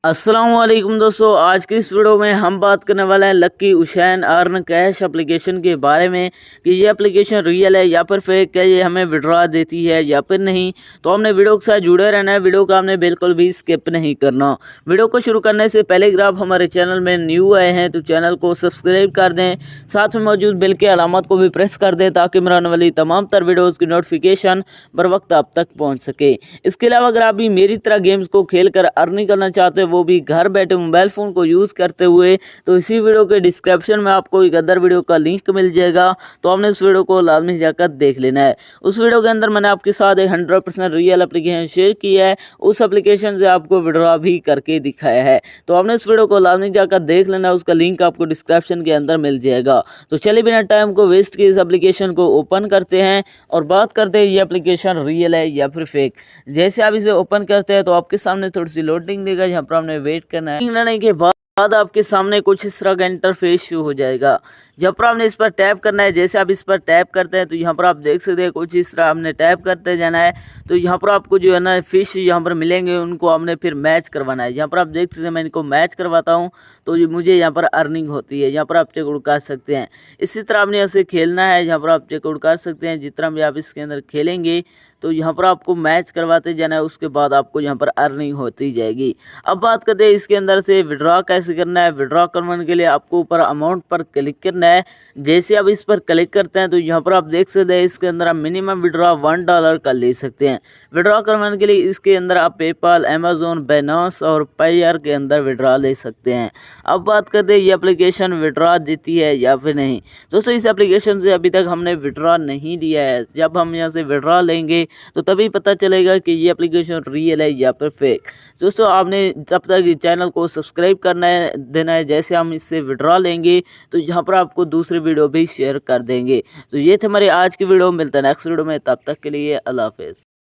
अस्सलामुअलैकुम दोस्तों, आज की इस वीडियो में हम बात करने वाले हैं lucky Hussain earn cash application के बारे में कि ये एप्लीकेशन रियल है या फिर फेक है, ये हमें विड्रॉ देती है या फिर नहीं। तो हमने वीडियो के साथ जुड़े रहना है, वीडियो को आपने बिल्कुल भी स्किप नहीं करना। वीडियो को शुरू करने से पहले अगर आप हमारे चैनल में न्यू आए हैं तो चैनल को सब्सक्राइब कर दें, साथ में मौजूद बेल के अलामत को भी प्रेस कर दें ताकि मेरे आने वाली तमाम तर वीडियोज़ की नोटिफिकेशन बर वक्त आप तक पहुँच सके। इसके अलावा अगर आप भी मेरी तरह गेम्स को खेल कर अर्निंग करना चाहते हैं, वो भी घर बैठे मोबाइल फ़ोन को यूज़ करते हुए, तो इसी वीडियो के डिस्क्रिप्शन में आपको एक अदर वीडियो का लिंक मिल जाएगा। तो आपने उस वीडियो को लाजमी जाकर देख लेना है। उस वीडियो के अंदर मैंने आपके साथ एक 100% रियल एप्लीकेशन शेयर किया है, उस एप्लीकेशन से आपको विड्रॉ भी करके दिखाया है। तो आपने उस वीडियो को लाजमी जाकर देख लेना है, उसका लिंक आपको डिस्क्रिप्शन के अंदर मिल जाएगा। तो चलिए बिना टाइम को वेस्ट किए इस एप्लीकेशन को ओपन करते हैं और बात करते हैं ये एप्लीकेशन रियल है या फिर फेक। जैसे आप इसे ओपन करते हैं तो आपके सामने थोड़ी सी लोडिंग देगा, जहाँ पर आपने वेट करना है। लेने के बाद आपके सामने कुछ इस तरह का इंटरफेस शो हो जाएगा, जब पर आपने इस पर टैप करना है। जैसे आप इस पर टैप करते हैं तो यहाँ पर आप देख सकते हैं कुछ इस तरह आपने टैप करते जाना है। तो यहाँ पर आपको जो है ना फिश यहाँ पर मिलेंगे, उनको आपने फिर मैच करवाना है। यहाँ पर आप देख सकते हैं मैं इनको मैच करवाता हूँ तो मुझे यहाँ पर अर्निंग होती है। यहाँ पर आप चेकआउट कर सकते हैं। इसी तरह आपने ऐसे खेलना है, यहाँ पर आप चेकआउट कर सकते हैं। जितना भी आप इसके अंदर खेलेंगे तो यहाँ पर आपको मैच करवाते जाना है, उसके बाद आपको यहाँ पर अर्निंग होती जाएगी। अब बात करते हैं इसके अंदर से विड्रॉ कैसे करना है। विड्रॉ करवाने के लिए आपको ऊपर अमाउंट पर क्लिक करना है। जैसे आप इस पर क्लिक करते हैं तो यहाँ पर आप देख सकते हैं इसके अंदर आप मिनिमम विड्रॉ $1 का ले सकते हैं। विड्रॉ करवाने के लिए इसके अंदर आप पेपाल, अमेजोन, बाइनेंस और पायर के अंदर विड्रॉ ले सकते हैं। अब बात करते हैं ये एप्लीकेशन विड्रॉ देती है या फिर नहीं। दोस्तों इस एप्लीकेशन से अभी तक हमने विड्रॉ नहीं दिया है। जब हम यहाँ से विड्रॉ लेंगे तो तभी पता चलेगा कि ये एप्लीकेशन रियल है या फिर फेक। दोस्तों आपने तब तक चैनल को सब्सक्राइब करना है, देना है। जैसे हम इससे विड्रॉ लेंगे तो यहाँ पर आपको दूसरी वीडियो भी शेयर कर देंगे। तो ये थे हमारी आज की वीडियो, मिलता है नेक्स्ट वीडियो में, तब तक के लिए अल्लाह हाफिज़।